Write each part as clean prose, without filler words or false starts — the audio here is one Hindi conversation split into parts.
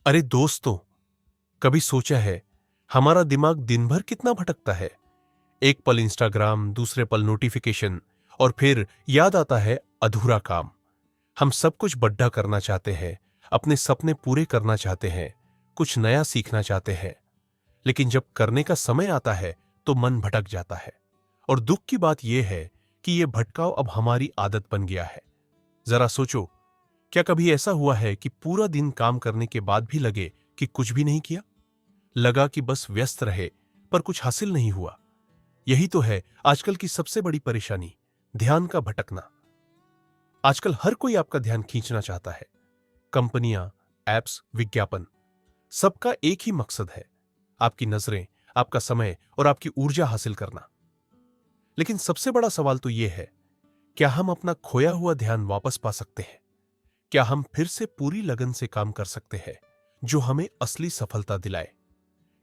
अरे दोस्तों, कभी सोचा है हमारा दिमाग दिन भर कितना भटकता है। एक पल इंस्टाग्राम, दूसरे पल नोटिफिकेशन, और फिर याद आता है अधूरा काम। हम सब कुछ बड्ढा करना चाहते हैं, अपने सपने पूरे करना चाहते हैं, कुछ नया सीखना चाहते हैं, लेकिन जब करने का समय आता है तो मन भटक जाता है। और दुख की बात यह है कि यह भटकाव अब हमारी आदत बन गया है। जरा सोचो, क्या कभी ऐसा हुआ है कि पूरा दिन काम करने के बाद भी लगे कि कुछ भी नहीं किया? लगा कि बस व्यस्त रहे, पर कुछ हासिल नहीं हुआ। यही तो है आजकल की सबसे बड़ी परेशानी, ध्यान का भटकना। आजकल हर कोई आपका ध्यान खींचना चाहता है। कंपनियां, एप्स, विज्ञापन, सबका एक ही मकसद है, आपकी नजरें, आपका समय और आपकी ऊर्जा हासिल करना। लेकिन सबसे बड़ा सवाल तो यह है, क्या हम अपना खोया हुआ ध्यान वापस पा सकते हैं? क्या हम फिर से पूरी लगन से काम कर सकते हैं जो हमें असली सफलता दिलाए?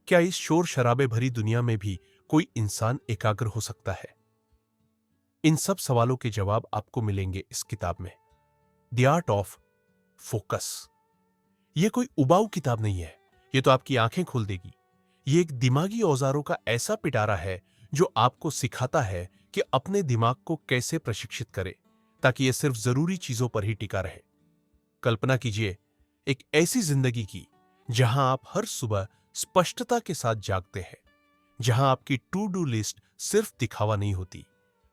क्या इस शोर शराबे भरी दुनिया में भी कोई इंसान एकाग्र हो सकता है? इन सब सवालों के जवाब आपको मिलेंगे इस किताब में, द आर्ट ऑफ फोकस। यह कोई उबाऊ किताब नहीं है, यह तो आपकी आंखें खोल देगी। यह एक दिमागी औजारों का ऐसा पिटारा है जो आपको सिखाता है कि अपने दिमाग को कैसे प्रशिक्षित करें ताकि यह सिर्फ जरूरी चीजों पर ही टिका रहे। कल्पना कीजिए एक ऐसी जिंदगी की जहां आप हर सुबह स्पष्टता के साथ जागते हैं, जहां आपकी टू डू लिस्ट सिर्फ दिखावा नहीं होती,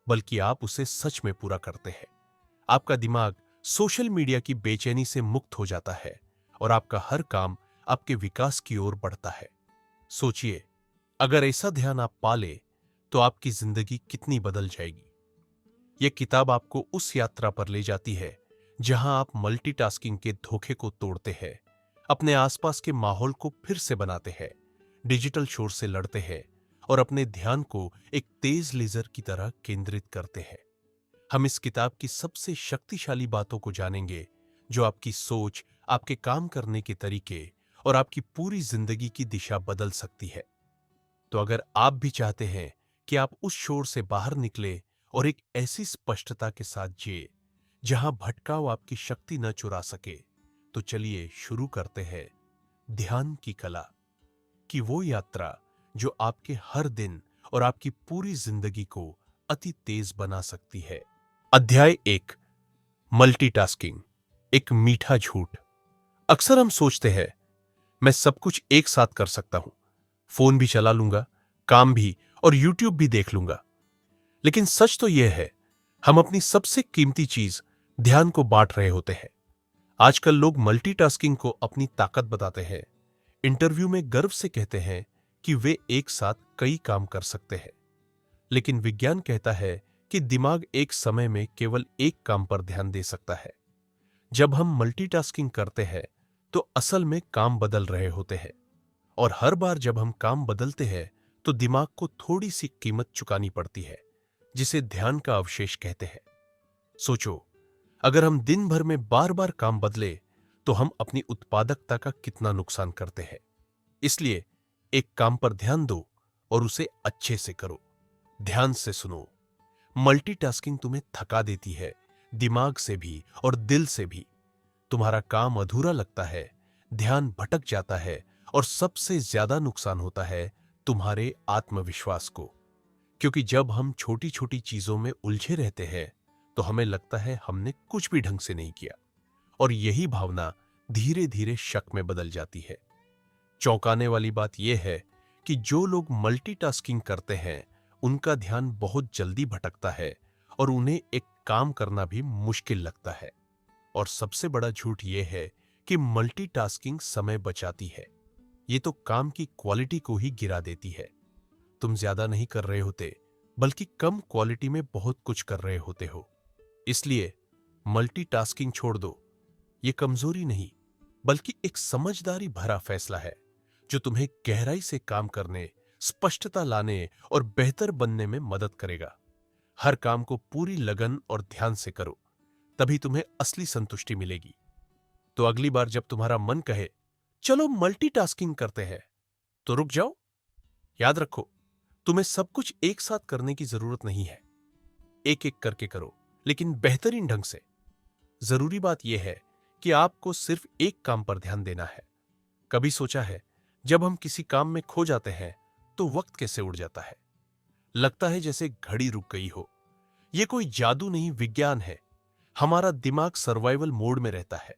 बल्कि आप उसे सच में पूरा करते हैं। आपका दिमाग सोशल मीडिया की बेचैनी से मुक्त हो जाता है और आपका हर काम आपके विकास की ओर बढ़ता है। सोचिए, अगर ऐसा ध्यान आप पाले तो आपकी जिंदगी कितनी बदल जाएगी। यह किताब आपको उस यात्रा पर ले जाती है जहां आप मल्टीटास्किंग के धोखे को तोड़ते हैं, अपने आसपास के माहौल को फिर से बनाते हैं, डिजिटल शोर से लड़ते हैं और अपने ध्यान को एक तेज लेजर की तरह केंद्रित करते हैं। हम इस किताब की सबसे शक्तिशाली बातों को जानेंगे जो आपकी सोच, आपके काम करने के तरीके और आपकी पूरी जिंदगी की दिशा बदल सकती है। तो अगर आप भी चाहते हैं कि आप उस शोर से बाहर निकले और एक ऐसी स्पष्टता के साथ जिए जहां भटकाव आपकी शक्ति न चुरा सके, तो चलिए शुरू करते हैं ध्यान की कला की वो यात्रा जो आपके हर दिन और आपकी पूरी जिंदगी को अति तेज बना सकती है। अध्याय 1, मल्टीटास्किंग, एक मीठा झूठ। अक्सर हम सोचते हैं, मैं सब कुछ एक साथ कर सकता हूं, फोन भी चला लूंगा, काम भी और यूट्यूब भी देख लूंगा। लेकिन सच तो यह है, हम अपनी सबसे कीमती चीज ध्यान को बांट रहे होते हैं। आजकल लोग मल्टीटास्किंग को अपनी ताकत बताते हैं, इंटरव्यू में गर्व से कहते हैं कि वे एक साथ कई काम कर सकते हैं। लेकिन विज्ञान कहता है कि दिमाग एक समय में केवल एक काम पर ध्यान दे सकता है। जब हम मल्टीटास्किंग करते हैं तो असल में काम बदल रहे होते हैं, और हर बार जब हम काम बदलते हैं तो दिमाग को थोड़ी सी कीमत चुकानी पड़ती है, जिसे ध्यान का अवशेष कहते हैं। सोचो, अगर हम दिन भर में बार बार काम बदले तो हम अपनी उत्पादकता का कितना नुकसान करते हैं। इसलिए एक काम पर ध्यान दो और उसे अच्छे से करो, ध्यान से सुनो। मल्टीटास्किंग तुम्हें थका देती है, दिमाग से भी और दिल से भी। तुम्हारा काम अधूरा लगता है, ध्यान भटक जाता है और सबसे ज्यादा नुकसान होता है तुम्हारे आत्मविश्वास को। क्योंकि जब हम छोटी छोटी चीजों में उलझे रहते हैं तो हमें लगता है हमने कुछ भी ढंग से नहीं किया, और यही भावना धीरे धीरे शक में बदल जाती है। चौंकाने वाली बात यह है कि जो लोग मल्टीटास्किंग करते हैं उनका ध्यान बहुत जल्दी भटकता है और उन्हें एक काम करना भी मुश्किल लगता है। और सबसे बड़ा झूठ यह है कि मल्टीटास्किंग समय बचाती है। ये तो काम की क्वालिटी को ही गिरा देती है। तुम ज्यादा नहीं कर रहे होते, बल्कि कम क्वालिटी में बहुत कुछ कर रहे होते हो। इसलिए मल्टीटास्किंग छोड़ दो। ये कमजोरी नहीं, बल्कि एक समझदारी भरा फैसला है जो तुम्हें गहराई से काम करने, स्पष्टता लाने और बेहतर बनने में मदद करेगा। हर काम को पूरी लगन और ध्यान से करो, तभी तुम्हें असली संतुष्टि मिलेगी। तो अगली बार जब तुम्हारा मन कहे चलो मल्टीटास्किंग करते हैं, तो रुक जाओ। याद रखो, तुम्हें सब कुछ एक साथ करने की जरूरत नहीं है। एक एक करके करो, लेकिन बेहतरीन ढंग से। जरूरी बात यह है कि आपको सिर्फ एक काम पर ध्यान देना है। कभी सोचा है, जब हम किसी काम में खो जाते हैं तो वक्त कैसे उड़ जाता है। लगता है जैसे घड़ी रुक गई हो। यह कोई जादू नहीं, विज्ञान है। हमारा दिमाग सर्वाइवल मोड में रहता है।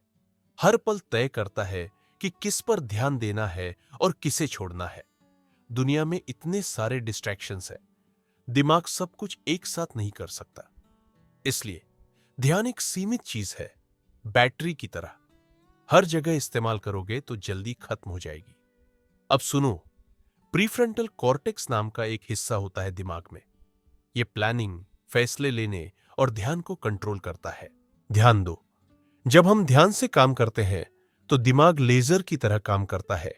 हर पल तय करता है कि किस पर ध्यान देना है और किसे छोड़ना है। दुनिया में इतने सारे डिस्ट्रैक्शंस हैं, दिमाग सब कुछ एक साथ नहीं कर सकता। इसलिए ध्यान एक सीमित चीज है, बैटरी की तरह। हर जगह इस्तेमाल करोगे तो जल्दी खत्म हो जाएगी। अब सुनो, प्रीफ्रंटल कॉर्टेक्स नाम का एक हिस्सा होता है दिमाग में। यह प्लानिंग, फैसले लेने और ध्यान को कंट्रोल करता है। ध्यान दो, जब हम ध्यान से काम करते हैं तो दिमाग लेजर की तरह काम करता है,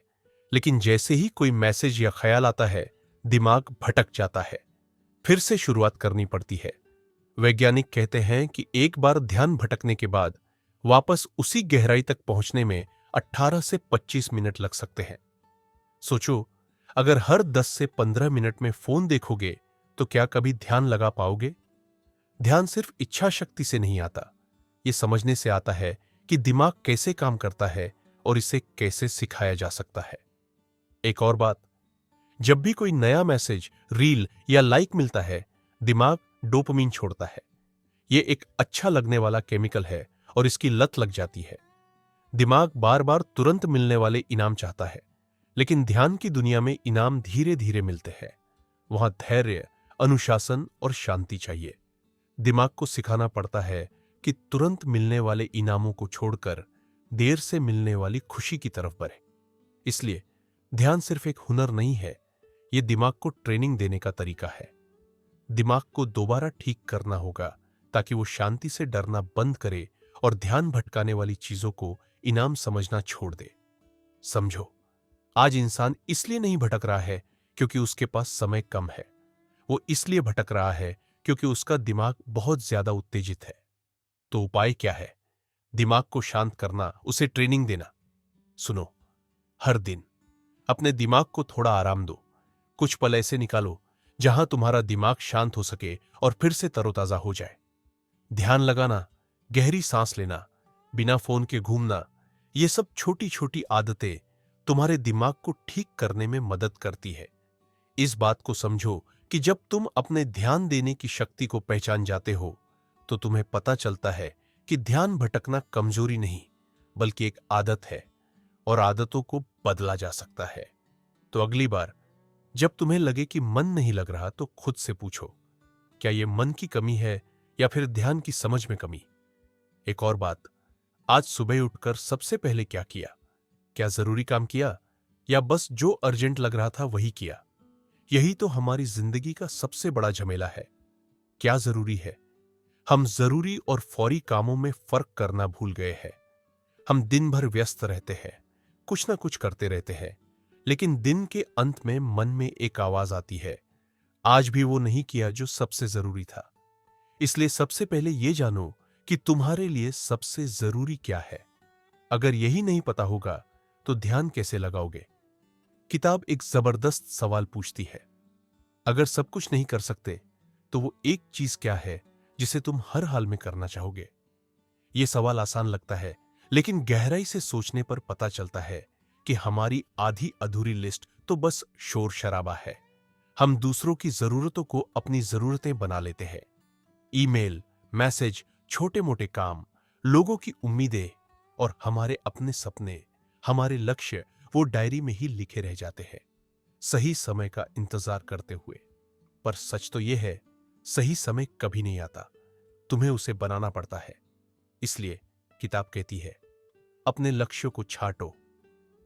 लेकिन जैसे ही कोई मैसेज या ख्याल आता है, दिमाग भटक जाता है। फिर से शुरुआत करनी पड़ती है। वैज्ञानिक कहते हैं कि एक बार ध्यान भटकने के बाद वापस उसी गहराई तक पहुंचने में 18 से 25 मिनट लग सकते हैं। सोचो, अगर हर 10 से 15 मिनट में फोन देखोगे तो क्या कभी ध्यान लगा पाओगे? ध्यान सिर्फ इच्छा शक्ति से नहीं आता, यह समझने से आता है कि दिमाग कैसे काम करता है और इसे कैसे सिखाया जा सकता है। एक और बात, जब भी कोई नया मैसेज, रील या लाइक मिलता है, दिमाग डोपामिन छोड़ता है। यह एक अच्छा लगने वाला केमिकल है और इसकी लत लग जाती है। दिमाग बार बार तुरंत मिलने वाले इनाम चाहता है, लेकिन ध्यान की दुनिया में इनाम धीरे धीरे मिलते हैं। वहां धैर्य, अनुशासन और शांति चाहिए। दिमाग को सिखाना पड़ता है कि तुरंत मिलने वाले इनामों को छोड़कर देर से मिलने वाली खुशी की तरफ बढ़े। इसलिए ध्यान सिर्फ एक हुनर नहीं है, यह दिमाग को ट्रेनिंग देने का तरीका है। दिमाग को दोबारा ठीक करना होगा ताकि वो शांति से डरना बंद करे और ध्यान भटकाने वाली चीजों को इनाम समझना छोड़ दे। समझो, आज इंसान इसलिए नहीं भटक रहा है क्योंकि उसके पास समय कम है। वो इसलिए भटक रहा है क्योंकि उसका दिमाग बहुत ज्यादा उत्तेजित है। तो उपाय क्या है? दिमाग को शांत करना, उसे ट्रेनिंग देना। सुनो, हर दिन अपने दिमाग को थोड़ा आराम दो। कुछ पल ऐसे निकालो जहां तुम्हारा दिमाग शांत हो सके और फिर से तरोताजा हो जाए। ध्यान लगाना, गहरी सांस लेना, बिना फोन के घूमना, ये सब छोटी छोटी आदतें तुम्हारे दिमाग को ठीक करने में मदद करती है। इस बात को समझो कि जब तुम अपने ध्यान देने की शक्ति को पहचान जाते हो तो तुम्हें पता चलता है कि ध्यान भटकना कमजोरी नहीं बल्कि एक आदत है और आदतों को बदला जा सकता है। तो अगली बार जब तुम्हें लगे कि मन नहीं लग रहा तो खुद से पूछो, क्या यह मन की कमी है या फिर ध्यान की समझ में कमी? एक और बात, आज सुबह उठकर सबसे पहले क्या किया? क्या जरूरी काम किया या बस जो अर्जेंट लग रहा था वही किया? यही तो हमारी जिंदगी का सबसे बड़ा झमेला है। क्या जरूरी है? हम जरूरी और फौरी कामों में फर्क करना भूल गए हैं। हम दिन भर व्यस्त रहते हैं, कुछ ना कुछ करते रहते हैं, लेकिन दिन के अंत में मन में एक आवाज आती है, आज भी वो नहीं किया जो सबसे जरूरी था। इसलिए सबसे पहले यह जानो कि तुम्हारे लिए सबसे जरूरी क्या है। अगर यही नहीं पता होगा तो ध्यान कैसे लगाओगे? किताब एक जबरदस्त सवाल पूछती है, अगर सब कुछ नहीं कर सकते तो वो एक चीज क्या है जिसे तुम हर हाल में करना चाहोगे? यह सवाल आसान लगता है, लेकिन गहराई से सोचने पर पता चलता है कि हमारी आधी अधूरी लिस्ट तो बस शोर शराबा है। हम दूसरों की जरूरतों को अपनी जरूरतें बना लेते हैं। ईमेल, मैसेज, छोटे मोटे काम, लोगों की उम्मीदें और हमारे अपने सपने, हमारे लक्ष्य वो डायरी में ही लिखे रह जाते हैं, सही समय का इंतजार करते हुए। पर सच तो यह है, सही समय कभी नहीं आता, तुम्हें उसे बनाना पड़ता है। इसलिए किताब कहती है, अपने लक्ष्यों को छांटो,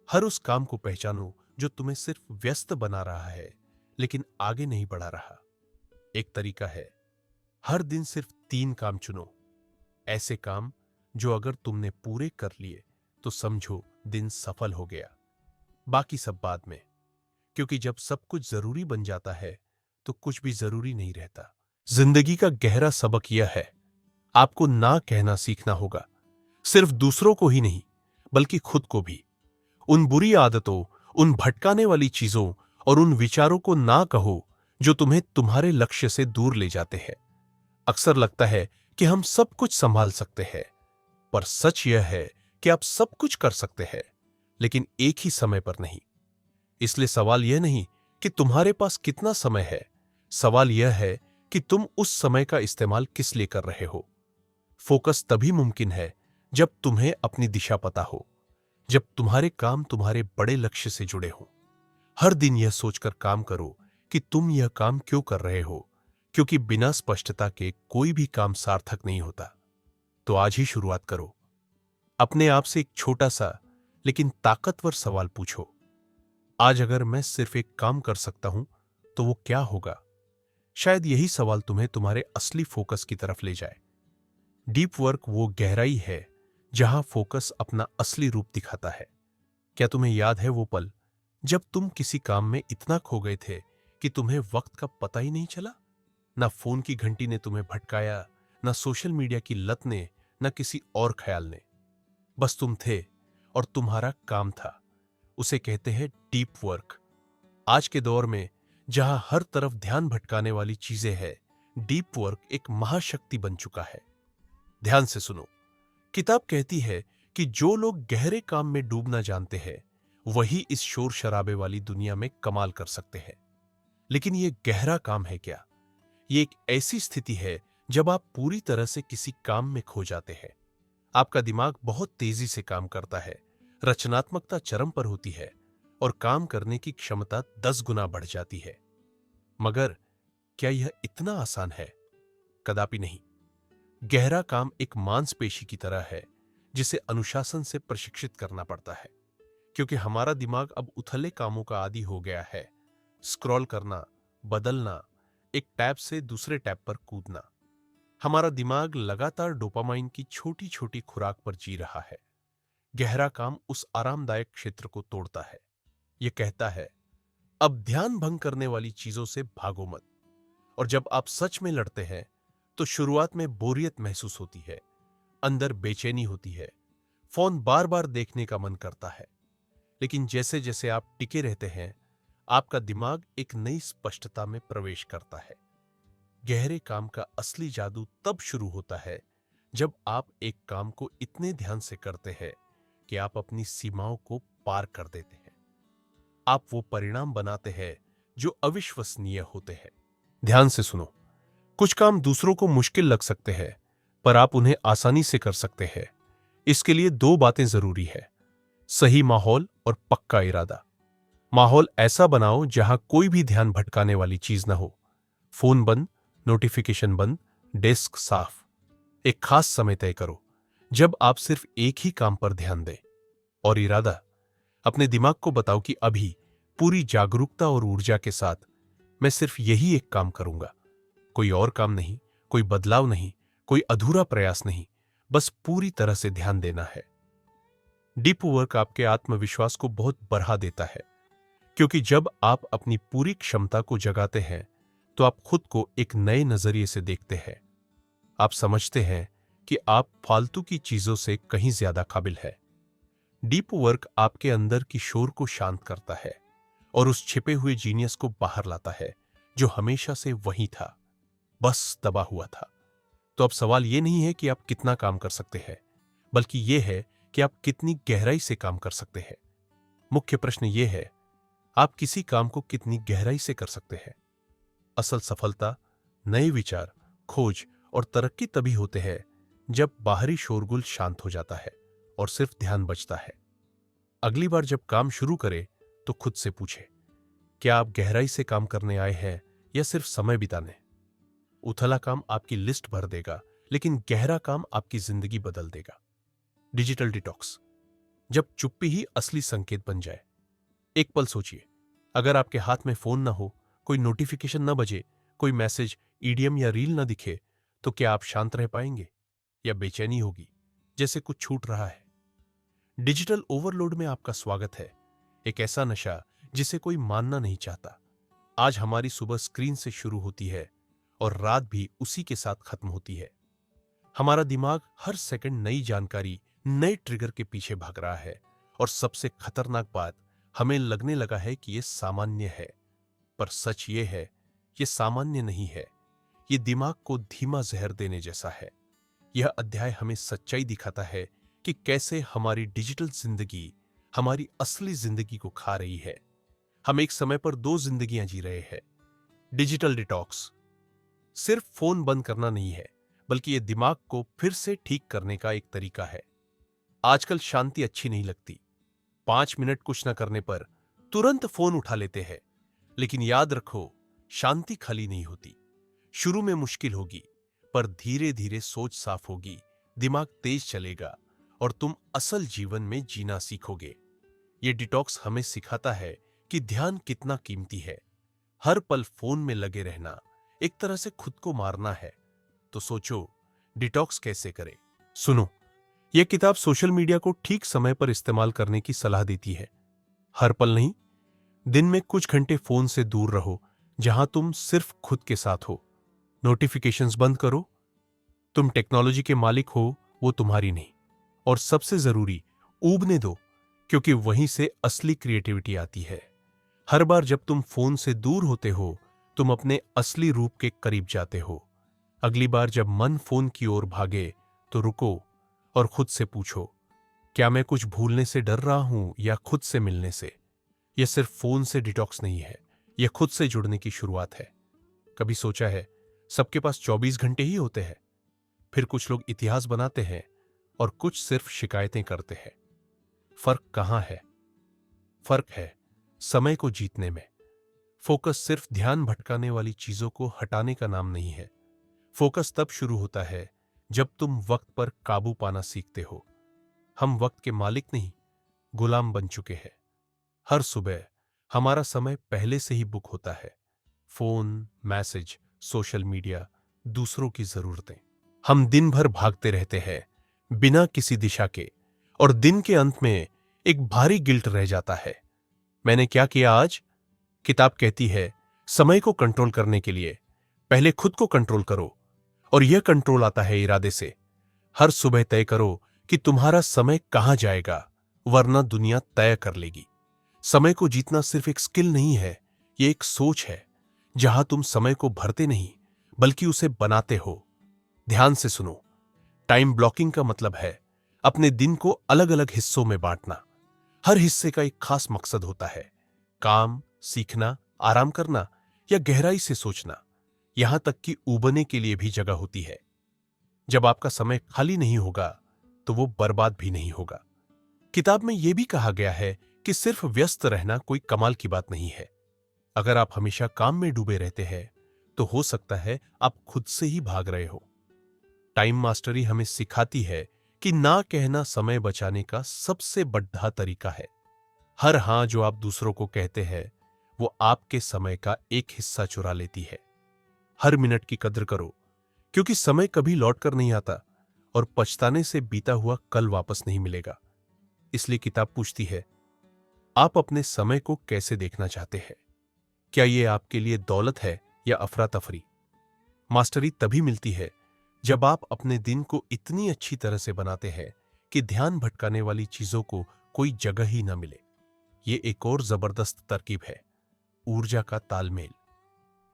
हर उस काम को पहचानो जो तुम्हें सिर्फ व्यस्त बना रहा है लेकिन आगे नहीं बढ़ा रहा। एक तरीका है, हर दिन सिर्फ 3 काम चुनो, ऐसे काम जो अगर तुमने पूरे कर लिए तो समझो दिन सफल हो गया। बाकी सब बाद में, क्योंकि जब सब कुछ जरूरी बन जाता है तो कुछ भी जरूरी नहीं रहता। जिंदगी का गहरा सबक यह है, आपको ना कहना सीखना होगा, सिर्फ दूसरों को ही नहीं बल्कि खुद को भी। उन बुरी आदतों, उन भटकाने वाली चीजों और उन विचारों को ना कहो जो तुम्हें तुम्हारे लक्ष्य से दूर ले जाते हैं। अक्सर लगता है कि हम सब कुछ संभाल सकते हैं, पर सच यह है कि आप सब कुछ कर सकते हैं। लेकिन एक ही समय पर नहीं। इसलिए सवाल यह नहीं कि तुम्हारे पास कितना समय है, सवाल यह है कि तुम उस समय का इस्तेमाल किस लिए कर रहे हो। फोकस तभी मुमकिन है जब तुम्हें अपनी दिशा पता हो, जब तुम्हारे काम तुम्हारे बड़े लक्ष्य से जुड़े हों। हर दिन यह सोचकर काम करो कि तुम यह काम क्यों कर रहे हो, क्योंकि बिना स्पष्टता के कोई भी काम सार्थक नहीं होता। तो आज ही शुरुआत करो। अपने आप से एक छोटा सा लेकिन ताकतवर सवाल पूछो। आज अगर मैं सिर्फ एक काम कर सकता हूं तो वो क्या होगा? शायद यही सवाल तुम्हें तुम्हारे असली फोकस की तरफ ले जाए। डीप वर्क वो गहराई है जहां फोकस अपना असली रूप दिखाता है। क्या तुम्हें याद है वो पल जब तुम किसी काम में इतना खो गए थे कि तुम्हें वक्त का पता ही नहीं चला? ना फोन की घंटी ने तुम्हें भटकाया, ना सोशल मीडिया की लत ने, ना किसी और ख्याल ने। बस तुम थे और तुम्हारा काम था। उसे कहते हैं डीप वर्क। आज के दौर में जहां हर तरफ ध्यान भटकाने वाली चीजें हैं, डीप वर्क एक महाशक्ति बन चुका है। ध्यान से सुनो। किताब कहती है कि जो लोग गहरे काम में डूबना जानते हैं वही इस शोर शराबे वाली दुनिया में कमाल कर सकते हैं। लेकिन यह गहरा काम है क्या? यह एक ऐसी स्थिति है जब आप पूरी तरह से किसी काम में खो जाते हैं। आपका दिमाग बहुत तेजी से काम करता है, रचनात्मकता चरम पर होती है और काम करने की क्षमता 10 गुना बढ़ जाती है। मगर क्या यह इतना आसान है? कदापि नहीं। गहरा काम एक मांसपेशी की तरह है जिसे अनुशासन से प्रशिक्षित करना पड़ता है, क्योंकि हमारा दिमाग अब उथले कामों का आदी हो गया है। स्क्रॉल करना, बदलना, एक टैब से दूसरे टैब पर कूदना। हमारा दिमाग लगातार डोपामाइन की छोटी छोटी खुराक पर जी रहा है। गहरा काम उस आरामदायक क्षेत्र को तोड़ता है। यह कहता है, अब ध्यान भंग करने वाली चीजों से भागो मत। और जब आप सच में लड़ते हैं तो शुरुआत में बोरियत महसूस होती है, अंदर बेचैनी होती है, फोन बार बार देखने का मन करता है। लेकिन जैसे जैसे आप टिके रहते हैं, आपका दिमाग एक नई स्पष्टता में प्रवेश करता है। गहरे काम का असली जादू तब शुरू होता है जब आप एक काम को इतने ध्यान से करते हैं कि आप अपनी सीमाओं को पार कर देते हैं। आप वो परिणाम बनाते हैं जो अविश्वसनीय होते हैं। ध्यान से सुनो। कुछ काम दूसरों को मुश्किल लग सकते हैं, पर आप उन्हें आसानी से कर सकते हैं। इसके लिए दो बातें जरूरी है: सही माहौल और पक्का इरादा। माहौल ऐसा बनाओ जहां कोई भी ध्यान भटकाने वाली चीज ना हो। फोन बंद, नोटिफिकेशन बंद, डेस्क साफ। एक खास समय तय करो जब आप सिर्फ एक ही काम पर ध्यान दें। और इरादा, अपने दिमाग को बताओ कि अभी पूरी जागरूकता और ऊर्जा के साथ मैं सिर्फ यही एक काम करूंगा। कोई और काम नहीं, कोई बदलाव नहीं, कोई अधूरा प्रयास नहीं, बस पूरी तरह से ध्यान देना है। डीप वर्क आपके आत्मविश्वास को बहुत बढ़ा देता है, क्योंकि जब आप अपनी पूरी क्षमता को जगाते हैं तो आप खुद को एक नए नजरिए से देखते हैं। आप समझते हैं कि आप फालतू की चीजों से कहीं ज्यादा काबिल है। डीप वर्क आपके अंदर की शोर को शांत करता है और उस छिपे हुए जीनियस को बाहर लाता है जो हमेशा से वही था, बस दबा हुआ था। तो अब सवाल यह नहीं है कि आप कितना काम कर सकते हैं, बल्कि यह है कि आप कितनी गहराई से काम कर सकते हैं। मुख्य प्रश्न यह है, आप किसी काम को कितनी गहराई से कर सकते हैं। असल सफलता, नए विचार, खोज और तरक्की तभी होते हैं जब बाहरी शोरगुल शांत हो जाता है और सिर्फ ध्यान बचता है। अगली बार जब काम शुरू करें तो खुद से पूछें, क्या आप गहराई से काम करने आए हैं या सिर्फ समय बिताने? उथला काम आपकी लिस्ट भर देगा, लेकिन गहरा काम आपकी जिंदगी बदल देगा। Digital detox. जब चुप्पी ही असली संकेत बन जाए। एक पल सोचिए, अगर आपके हाथ में फोन ना हो, कोई नोटिफिकेशन ना बजे, कोई मैसेज, ईडीएम या रील ना दिखे, तो क्या आप शांत रह पाएंगे या बेचैनी होगी जैसे कुछ छूट रहा है? डिजिटल ओवरलोड में आपका स्वागत है, एक ऐसा नशा जिसे कोई मानना नहीं चाहता। आज हमारी सुबह स्क्रीन से शुरू होती है और रात भी उसी के साथ खत्म होती है। हमारा दिमाग हर सेकंड नई जानकारी, नए ट्रिगर के पीछे भाग रहा है और सबसे खतरनाक बात, हमें लगने लगा है कि यह सामान्य है। पर सच ये है, यह सामान्य नहीं है। यह दिमाग को धीमा जहर देने जैसा है। यह अध्याय हमें सच्चाई दिखाता है कि कैसे हमारी डिजिटल जिंदगी हमारी असली जिंदगी को खा रही है। हम एक समय पर दो जिंदगियां जी रहे हैं। डिजिटल डिटॉक्स सिर्फ फोन बंद करना नहीं है, बल्कि यह दिमाग को फिर से ठीक करने का एक तरीका है। आजकल शांति अच्छी नहीं लगती। 5 मिनट कुछ न करने पर तुरंत फोन उठा लेते हैं। लेकिन याद रखो, शांति खाली नहीं होती। शुरू में मुश्किल होगी, पर धीरे धीरे सोच साफ होगी, दिमाग तेज चलेगा और तुम असल जीवन में जीना सीखोगे। ये डिटॉक्स हमें सिखाता है कि ध्यान कितना कीमती है। हर पल फोन में लगे रहना एक तरह से खुद को मारना है। तो सोचो, डिटॉक्स कैसे करें? सुनो, यह किताब सोशल मीडिया को ठीक समय पर इस्तेमाल करने की सलाह देती है। हर पल नहीं, दिन में कुछ घंटे फोन से दूर रहो, जहां तुम सिर्फ खुद के साथ हो। नोटिफिकेशंस बंद करो। तुम टेक्नोलॉजी के मालिक हो, वो तुम्हारी नहीं। और सबसे जरूरी, ऊबने दो, क्योंकि वहीं से असली क्रिएटिविटी आती है। हर बार जब तुम फोन से दूर होते हो, तुम अपने असली रूप के करीब जाते हो। अगली बार जब मन फोन की ओर भागे, तो रुको और खुद से पूछो, क्या मैं कुछ भूलने से डर रहा हूं या खुद से मिलने से? यह सिर्फ फोन से डिटॉक्स नहीं है, यह खुद से जुड़ने की शुरुआत है। कभी सोचा है, सबके पास 24 घंटे ही होते हैं। फिर कुछ लोग इतिहास बनाते हैं और कुछ सिर्फ शिकायतें करते हैं। फर्क कहां है? फर्क है समय को जीतने में। फोकस सिर्फ ध्यान भटकाने वाली चीजों को हटाने का नाम नहीं है। फोकस तब शुरू होता है जब तुम वक्त पर काबू पाना सीखते हो। हम वक्त के मालिक नहीं, गुलाम बन चुके हैं। हर सुबह हमारा समय पहले से ही बुक होता है। फोन, मैसेज, सोशल मीडिया, दूसरों की जरूरतें। हम दिन भर भागते रहते हैं बिना किसी दिशा के, और दिन के अंत में एक भारी गिल्ट रह जाता है। मैंने क्या किया आज? किताब कहती है, समय को कंट्रोल करने के लिए पहले खुद को कंट्रोल करो। और यह कंट्रोल आता है इरादे से। हर सुबह तय करो कि तुम्हारा समय कहां जाएगा, वरना दुनिया तय कर लेगी। समय को जीतना सिर्फ एक स्किल नहीं है, यह एक सोच है, जहां तुम समय को भरते नहीं, बल्कि उसे बनाते हो। ध्यान से सुनो, टाइम ब्लॉकिंग का मतलब है अपने दिन को अलग अलग हिस्सों में बांटना। हर हिस्से का एक खास मकसद होता है। काम, सीखना, आराम करना या गहराई से सोचना। यहां तक कि उबने के लिए भी जगह होती है। जब आपका समय खाली नहीं होगा, तो वो बर्बाद भी नहीं होगा। किताब में यह भी कहा गया है कि सिर्फ व्यस्त रहना कोई कमाल की बात नहीं है। अगर आप हमेशा काम में डूबे रहते हैं, तो हो सकता है आप खुद से ही भाग रहे हो। टाइम मास्टरी हमें सिखाती है कि ना कहना समय बचाने का सबसे बड़ा तरीका है। हर हां जो आप दूसरों को कहते हैं, वो आपके समय का एक हिस्सा चुरा लेती है। हर मिनट की कद्र करो, क्योंकि समय कभी लौट कर नहीं आता और पछताने से बीता हुआ कल वापस नहीं मिलेगा। इसलिए किताब पूछती है, आप अपने समय को कैसे देखना चाहते हैं? क्या यह आपके लिए दौलत है या अफरा तफरी? मास्टरी तभी मिलती है जब आप अपने दिन को इतनी अच्छी तरह से बनाते हैं कि ध्यान भटकाने वाली चीजों को कोई जगह ही न मिले। यह एक और जबरदस्त तरकीब है, ऊर्जा का तालमेल।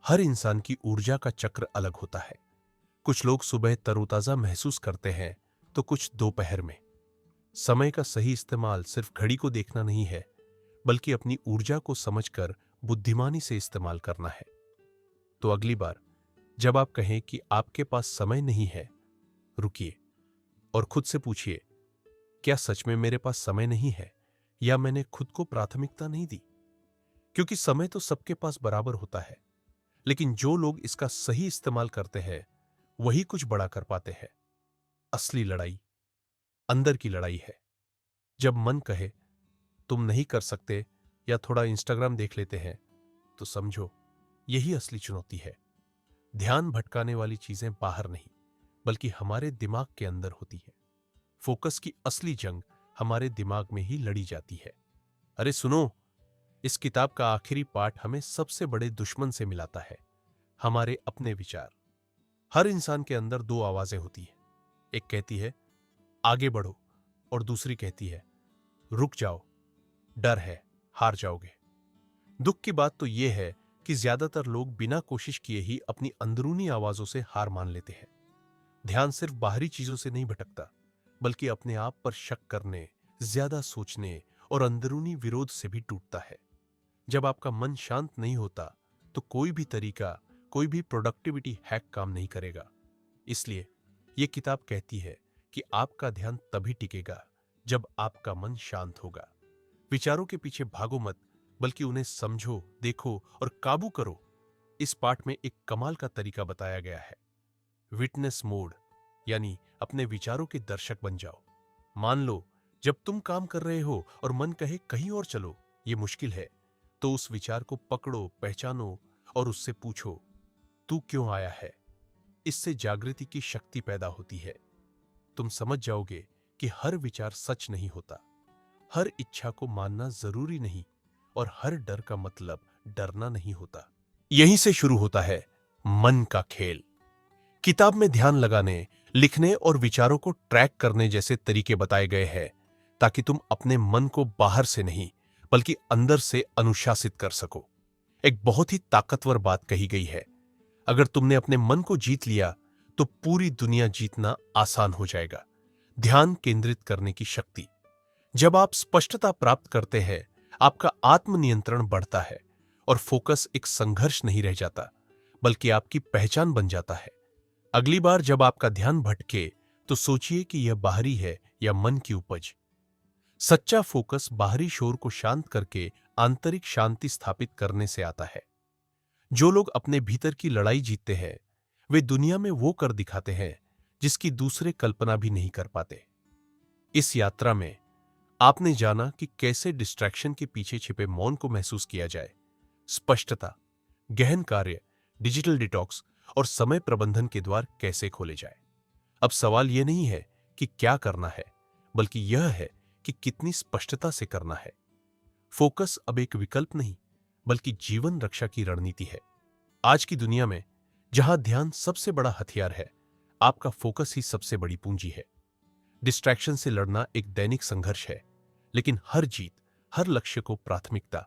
हर इंसान की ऊर्जा का चक्र अलग होता है। कुछ लोग सुबह तरोताजा महसूस करते हैं, तो कुछ दोपहर में। समय का सही इस्तेमाल सिर्फ घड़ी को देखना नहीं है, बल्कि अपनी ऊर्जा को समझकर बुद्धिमानी से इस्तेमाल करना है। तो अगली बार जब आप कहें कि आपके पास समय नहीं है, रुकिए और खुद से पूछिए, क्या सच में मेरे पास समय नहीं है, या मैंने खुद को प्राथमिकता नहीं दी? क्योंकि समय तो सबके पास बराबर होता है, लेकिन जो लोग इसका सही इस्तेमाल करते हैं, वही कुछ बड़ा कर पाते हैं। असली लड़ाई अंदर की लड़ाई है। जब मन कहे तुम नहीं कर सकते या थोड़ा इंस्टाग्राम देख लेते हैं, तो समझो यही असली चुनौती है। ध्यान भटकाने वाली चीजें बाहर नहीं, बल्कि हमारे दिमाग के अंदर होती है। फोकस की असली जंग हमारे दिमाग में ही लड़ी जाती है। अरे सुनो, इस किताब का आखिरी पाठ हमें सबसे बड़े दुश्मन से मिलाता है, हमारे अपने विचार। हर इंसान के अंदर दो आवाजें होती हैं। एक कहती है आगे बढ़ो, और दूसरी कहती है रुक जाओ, डर है हार जाओगे। दुख की बात तो यह है कि ज्यादातर लोग बिना कोशिश किए ही अपनी अंदरूनी आवाजों से हार मान लेते हैं। ध्यान सिर्फ बाहरी चीजों से नहीं भटकता, बल्कि अपने आप पर शक करने, ज्यादा सोचने और अंदरूनी विरोध से भी टूटता है। जब आपका मन शांत नहीं होता तो कोई भी तरीका, कोई भी प्रोडक्टिविटी हैक काम नहीं करेगा। इसलिए यह किताब कहती है कि आपका ध्यान तभी टिकेगा जब आपका मन शांत होगा। विचारों के पीछे भागो मत, बल्कि उन्हें समझो, देखो और काबू करो। इस पाठ में एक कमाल का तरीका बताया गया है। विटनेस मोड, यानी अपने विचारों के दर्शक बन जाओ। मान लो जब तुम काम कर रहे हो और मन कहे कहीं और चलो, ये मुश्किल है, तो उस विचार को पकड़ो, पहचानो और उससे पूछो, तू क्यों आया है? इससे जागृति की शक्ति पैदा होती है। तुम समझ जाओगे कि हर विचार सच नहीं होता, हर इच्छा को मानना जरूरी नहीं और हर डर का मतलब डरना नहीं होता। यहीं से शुरू होता है मन का खेल। किताब में ध्यान लगाने, लिखने और विचारों को ट्रैक करने जैसे तरीके बताए गए हैं ताकि तुम अपने मन को बाहर से नहीं बल्कि अंदर से अनुशासित कर सको। एक बहुत ही ताकतवर बात कही गई है, अगर तुमने अपने मन को जीत लिया तो पूरी दुनिया जीतना आसान हो जाएगा। ध्यान केंद्रित करने की शक्ति। जब आप स्पष्टता प्राप्त करते हैं, आपका आत्मनियंत्रण बढ़ता है और फोकस एक संघर्ष नहीं रह जाता बल्कि आपकी पहचान बन जाता है। अगली बार जब आपका ध्यान भटके तो सोचिए कि यह बाहरी है या मन की उपज। सच्चा फोकस बाहरी शोर को शांत करके आंतरिक शांति स्थापित करने से आता है। जो लोग अपने भीतर की लड़ाई जीतते हैं, वे दुनिया में वो कर दिखाते हैं जिसकी दूसरे कल्पना भी नहीं कर पाते। इस यात्रा में आपने जाना कि कैसे डिस्ट्रैक्शन के पीछे छिपे मौन को महसूस किया जाए, स्पष्टता, गहन कार्य, डिजिटल डिटॉक्स और समय प्रबंधन के द्वार कैसे खोले जाए। अब सवाल यह नहीं है कि क्या करना है, बल्कि यह है कि कितनी स्पष्टता से करना है। फोकस अब एक विकल्प नहीं बल्कि जीवन रक्षा की रणनीति है। आज की दुनिया में जहां ध्यान सबसे बड़ा हथियार है, आपका फोकस ही सबसे बड़ी पूंजी है। डिस्ट्रैक्शन से लड़ना एक दैनिक संघर्ष है, लेकिन हर जीत, हर लक्ष्य को प्राथमिकता,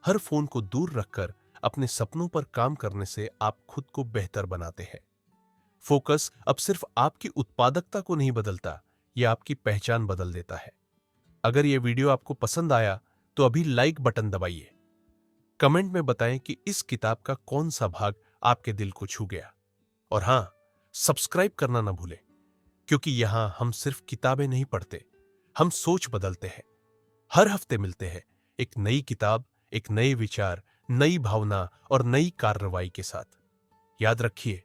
हर फोन को दूर रखकर अपने सपनों पर काम करने से आप खुद को बेहतर बनाते हैं। फोकस अब सिर्फ आपकी उत्पादकता को नहीं बदलता, यह आपकी पहचान बदल देता है। अगर यह वीडियो आपको पसंद आया तो अभी लाइक बटन दबाइए। कमेंट में बताएं कि इस किताब का कौन सा भाग आपके दिल को छू गया। और हां, सब्सक्राइब करना ना भूलें, क्योंकि यहां हम सिर्फ किताबें नहीं पढ़ते, हम सोच बदलते हैं। हर हफ्ते मिलते हैं एक नई किताब, एक नए विचार, नई भावना और नई कार्रवाई के साथ। याद रखिए,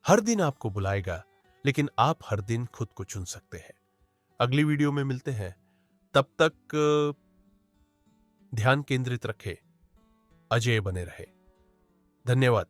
हर दिन आपको बुलाएगा, लेकिन आप हर दिन खुद को चुन सकते हैं। अगली वीडियो में मिलते हैं, तब तक ध्यान केंद्रित रखें, अजेय बने रहे। धन्यवाद।